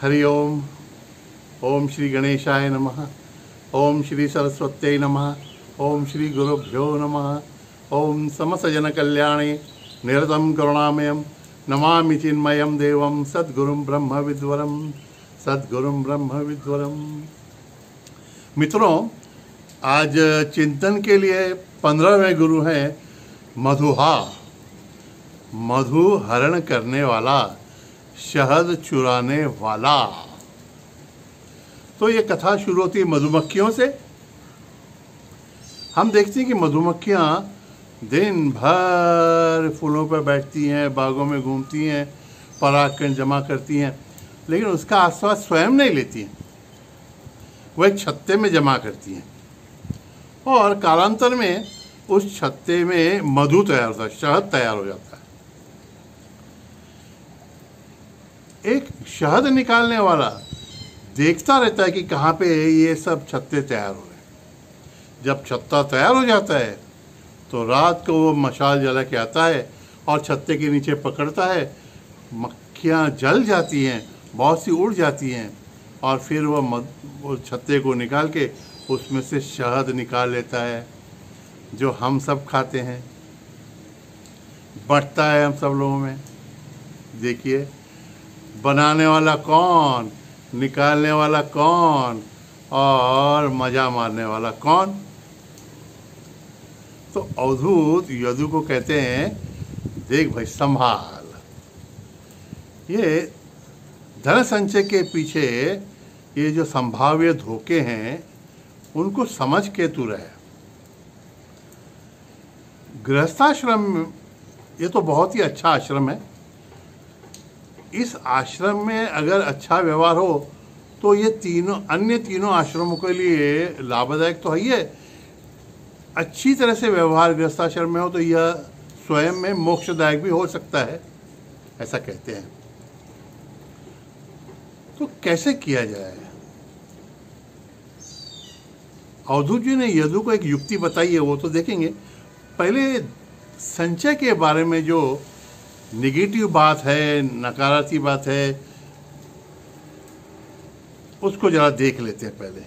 हरि ओम। ओम श्री गणेशाय नमः। ओम श्री सरस्वत्यै नमः। ओम श्री गुरुभ्यो नमः। ओम समस्त जन कल्याणे निरतं करुणामयं नमामि चिन्मयं देवं सद्गुरुं ब्रह्म विद्वरम। सद्गुरुं ब्रह्म विद्वरम। मित्रों, आज चिंतन के लिए 15वें गुरु हैं मधुहा, मधु हरण करने वाला, शहद चुराने वाला। तो ये कथा शुरू होती मधुमक्खियों से। हम देखते हैं कि मधुमक्खियाँ दिन भर फूलों पर बैठती हैं, बागों में घूमती हैं, परागकण जमा करती हैं, लेकिन उसका आस्वाद स्वयं नहीं लेती हैं। वह एक छत्ते में जमा करती हैं और कालांतर में उस छत्ते में मधु तैयार होता है, शहद तैयार हो जाता है। एक शहद निकालने वाला देखता रहता है कि कहाँ पे ये सब छत्ते तैयार हो रहे हैं। जब छत्ता तैयार हो जाता है तो रात को वो मशाल जला के आता है और छत्ते के नीचे पकड़ता है। मक्खियाँ जल जाती हैं, बहुत सी उड़ जाती हैं और फिर वो छत्ते को निकाल के उसमें से शहद निकाल लेता है, जो हम सब खाते हैं, बंटता है हम सब लोगों में। देखिए, बनाने वाला कौन, निकालने वाला कौन और मजा मारने वाला कौन। तो अवधूत यदु को कहते हैं, देख भाई संभाल, ये धन संचय के पीछे ये जो संभाव्य धोखे हैं उनको समझ के तू रहे। गृहस्थाश्रम ये तो बहुत ही अच्छा आश्रम है। इस आश्रम में अगर अच्छा व्यवहार हो तो ये अन्य तीनों आश्रमों के लिए लाभदायक तो है ही है। अच्छी तरह से व्यवहार गृहस्थाश्रम में हो तो यह स्वयं में मोक्षदायक भी हो सकता है, ऐसा कहते हैं। तो कैसे किया जाए? अवधूत जी ने यदु को एक युक्ति बताई है, वो तो देखेंगे। पहले संचय के बारे में जो निगेटिव बात है, नकारात्मक बात है, उसको जरा देख लेते हैं पहले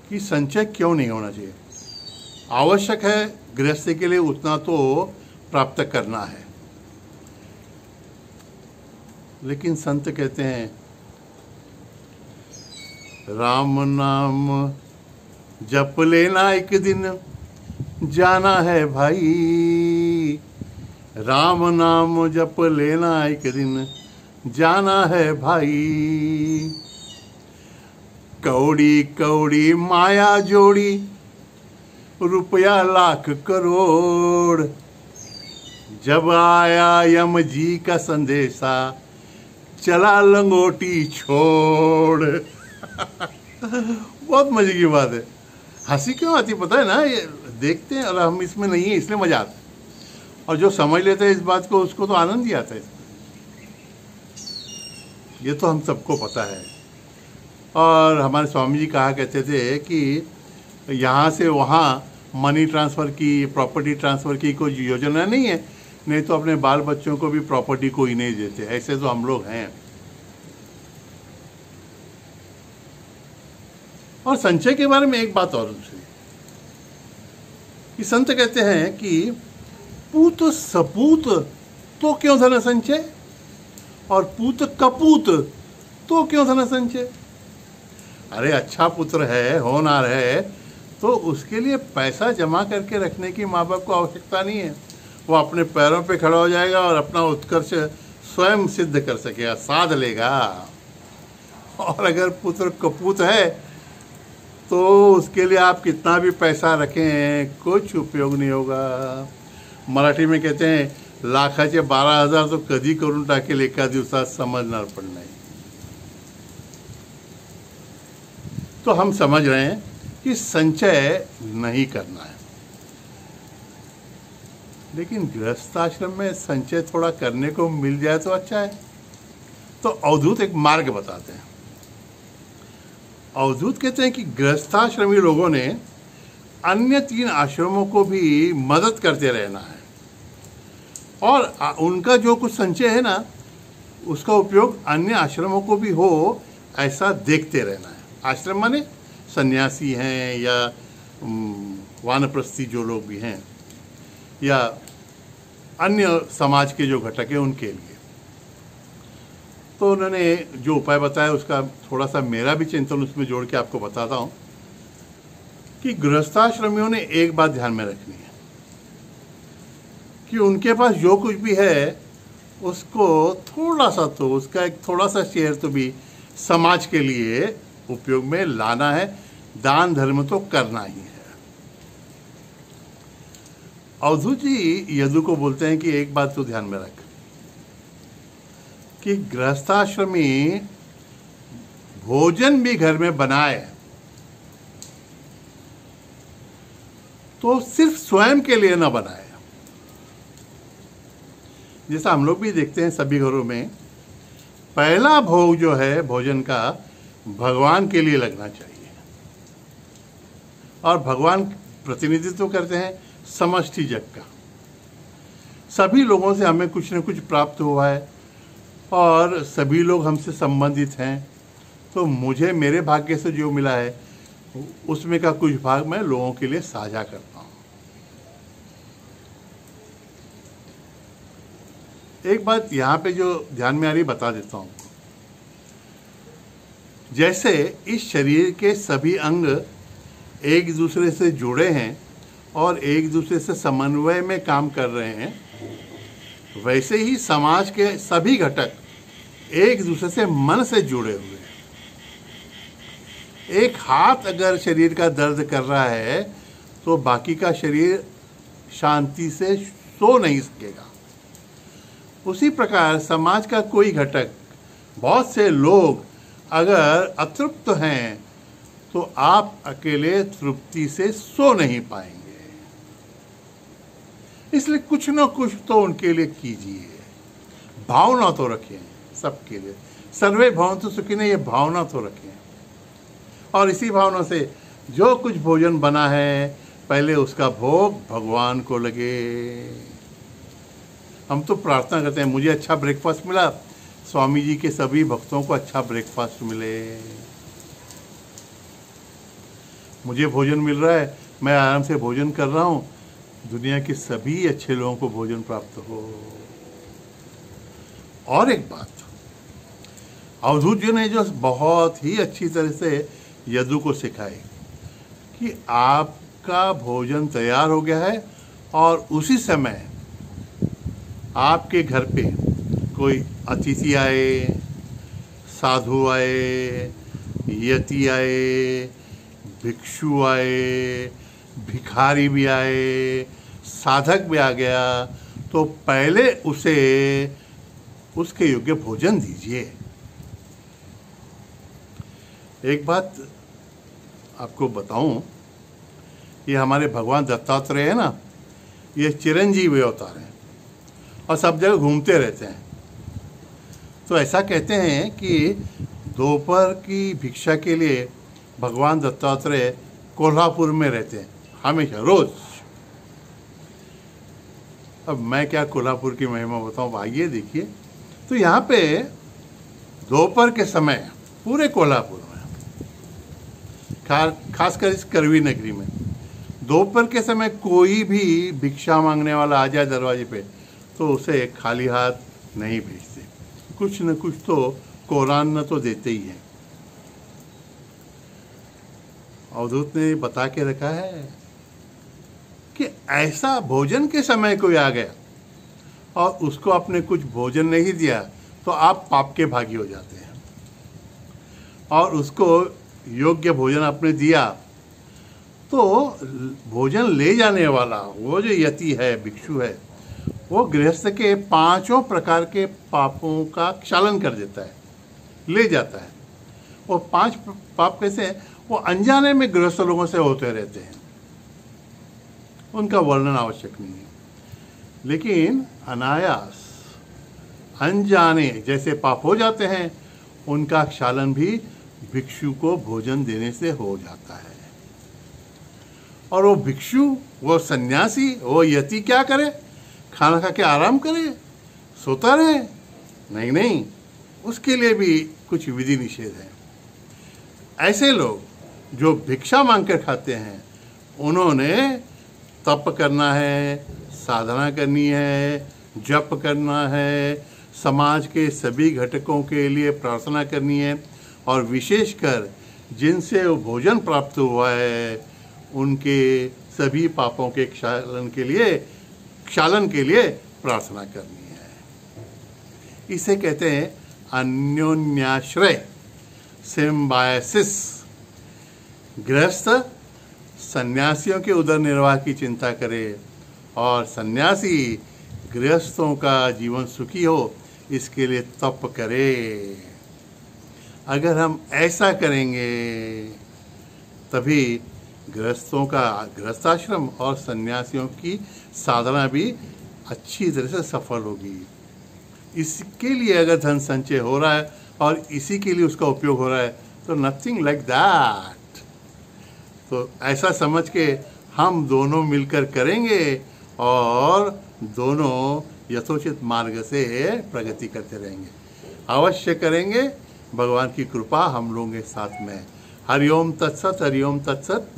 कि संचय क्यों नहीं होना चाहिए। आवश्यक है गृहस्थी के लिए उतना तो प्राप्त करना है, लेकिन संत कहते हैं राम नाम जप लेना एक दिन जाना है भाई। राम नाम जप लेना एक दिन जाना है भाई। कौड़ी कौड़ी माया जोड़ी, रुपया लाख करोड़। जब आया यम जी का संदेशा, चला लंगोटी छोड़। बहुत मजे की बात है। हंसी क्यों आती पता है ना? ये देखते हैं और हम इसमें नहीं है इसलिए मजा आता है, और जो समझ लेते हैं इस बात को उसको तो आनंद ही आता है। ये तो हम सबको पता है। और हमारे स्वामी जी कहा करते थे कि यहाँ से वहाँ मनी ट्रांसफ़र की, प्रॉपर्टी ट्रांसफ़र की कोई योजना नहीं है, नहीं तो अपने बाल बच्चों को भी प्रॉपर्टी को ही नहीं देते। ऐसे तो हम लोग हैं। और संचय के बारे में एक बात और दूसरी कि संत कहते हैं कि पूत सपूत तो क्यों धन संचय, और पूत कपूत तो क्यों धन संचय। अरे अच्छा पुत्र है, होनहार है, तो उसके लिए पैसा जमा करके रखने की माँ बाप को आवश्यकता नहीं है। वो अपने पैरों पे खड़ा हो जाएगा और अपना उत्कर्ष स्वयं सिद्ध कर सकेगा, साध लेगा। और अगर पुत्र कपूत है तो उसके लिए आप कितना भी पैसा रखें कुछ उपयोग नहीं होगा। मराठी में कहते हैं, लाखाचे 12,000 तो कधी करून टाकेल एका दिवसात समजणार पण नाही। तो हम समझ रहे हैं कि संचय नहीं करना है, लेकिन गृहस्थाश्रम में संचय थोड़ा करने को मिल जाए तो अच्छा है। तो अवधूत एक मार्ग बताते हैं। अवधूत कहते हैं कि गृहस्थाश्रमी लोगों ने अन्य 3 आश्रमों को भी मदद करते रहना है, और उनका जो कुछ संचय है ना, उसका उपयोग अन्य आश्रमों को भी हो ऐसा देखते रहना है। आश्रम माने सन्यासी हैं या वानप्रस्थी जो लोग भी हैं या अन्य समाज के जो घटक हैं उनके लिए। तो उन्होंने जो उपाय बताया उसका थोड़ा सा मेरा भी चिंतन उसमें जोड़ के आपको बताता हूँ कि गृहस्थाश्रमियों ने एक बात ध्यान में रखनी है कि उनके पास जो कुछ भी है उसको थोड़ा सा तो उसका एक थोड़ा सा शेयर तो भी समाज के लिए उपयोग में लाना है, दान धर्म तो करना ही है। अवधूत जी यदु को बोलते हैं कि एक बात तो ध्यान में रख कि गृहस्थाश्रमी भोजन भी घर में बनाए तो सिर्फ स्वयं के लिए ना बनाए। जैसा हम लोग भी देखते हैं सभी घरों में पहला भोग जो है भोजन का भगवान के लिए लगना चाहिए और भगवान प्रतिनिधित्व करते हैं समष्टि जग का। सभी लोगों से हमें कुछ न कुछ प्राप्त हुआ है और सभी लोग हमसे संबंधित हैं, तो मुझे मेरे भाग्य से जो मिला है उसमें का कुछ भाग मैं लोगों के लिए साझा करता हूँ। एक बात यहाँ पे जो ध्यान में आ रही बता देता हूँ। जैसे इस शरीर के सभी अंग एक दूसरे से जुड़े हैं और एक दूसरे से समन्वय में काम कर रहे हैं, वैसे ही समाज के सभी घटक एक दूसरे से मन से जुड़े हुए हैं। एक हाथ अगर शरीर का दर्द कर रहा है तो बाकी का शरीर शांति से सो नहीं सकेगा। उसी प्रकार समाज का कोई घटक, बहुत से लोग अगर अतृप्त हैं तो आप अकेले तृप्ति से सो नहीं पाएंगे। इसलिए कुछ न कुछ तो उनके लिए कीजिए, भावना तो रखें सबके लिए। सर्वे भवन्तु सुखिनः, ये भावना तो रखें और इसी भावना से जो कुछ भोजन बना है पहले उसका भोग भगवान को लगे। हम तो प्रार्थना करते हैं मुझे अच्छा ब्रेकफास्ट मिला, स्वामी जी के सभी भक्तों को अच्छा ब्रेकफास्ट मिले। मुझे भोजन मिल रहा है, मैं आराम से भोजन कर रहा हूँ, दुनिया के सभी अच्छे लोगों को भोजन प्राप्त हो। और एक बात, अवधूत जी ने जो बहुत ही अच्छी तरह से यदु को सिखाई कि आपका भोजन तैयार हो गया है और उसी समय आपके घर पे कोई अतिथि आए, साधु आए, यति आए, भिक्षु आए, भिखारी भी आए, साधक भी आ गया, तो पहले उसे उसके योग्य भोजन दीजिए। एक बात आपको बताऊं, ये हमारे भगवान दत्तात्रेय है ना, ये चिरंजीवी अवतार हैं और सब जगह घूमते रहते हैं। तो ऐसा कहते हैं कि दोपहर की भिक्षा के लिए भगवान दत्तात्रेय कोल्हापुर में रहते हैं हमेशा, रोज। अब मैं क्या कोल्हापुर की महिमा बताऊं, आइए देखिए। तो यहाँ पे दोपहर के समय पूरे कोल्हापुर में, खासकर इस करवी नगरी में, दोपहर के समय कोई भी भिक्षा मांगने वाला आ जाए दरवाजे पे तो उसे खाली हाथ नहीं भेजते, कुछ न कुछ तो कोरान तो देते ही हैं। अवधूत ने बता के रखा है कि ऐसा भोजन के समय कोई आ गया और उसको आपने कुछ भोजन नहीं दिया तो आप पाप के भागी हो जाते हैं, और उसको योग्य भोजन आपने दिया तो भोजन ले जाने वाला वो जो यति है, भिक्षु है, वो गृहस्थ के 5 प्रकार के पापों का क्षालन कर देता है, ले जाता है। वो 5 पाप कैसे हैं? वो अनजाने में गृहस्थ लोगों से होते रहते हैं, उनका वर्णन आवश्यक नहीं है, लेकिन अनायास अनजाने जैसे पाप हो जाते हैं उनका क्षालन भी भिक्षु को भोजन देने से हो जाता है। और वो भिक्षु, वो सन्यासी, वो यति क्या करे? खाना खा के आराम करे, सोता रहे, नहीं नहीं, उसके लिए भी कुछ विधि निषेध है। ऐसे लोग जो भिक्षा मांग कर खाते हैं, उन्होंने तप करना है, साधना करनी है, जप करना है, समाज के सभी घटकों के लिए प्रार्थना करनी है, और विशेषकर जिनसे वो भोजन प्राप्त हुआ है उनके सभी पापों के क्षालन के लिए प्रार्थना करनी है। इसे कहते हैं अन्योन्याश्रय, सिम्बायसिस। गृहस्थ सन्यासियों के उदर निर्वाह की चिंता करे और सन्यासी गृहस्थों का जीवन सुखी हो, इसके लिए तप करे। अगर हम ऐसा करेंगे तभी गृहस्थों का गृहस्थाश्रम और सन्यासियों की साधना भी अच्छी तरह से सफल होगी। इसके लिए अगर धन संचय हो रहा है और इसी के लिए उसका उपयोग हो रहा है तो नथिंग लाइक दैट। तो ऐसा समझ के हम दोनों मिलकर करेंगे और दोनों यथोचित मार्ग से प्रगति करते रहेंगे। अवश्य करेंगे, भगवान की कृपा हम लोगों के साथ में। हरिओम तत्सत, हरिओम तत्सत,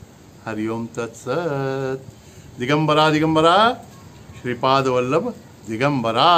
हरिओम तत्सत। दिगंबरा दिगंबरा, श्रीपाद वल्लभ दिगंबरा।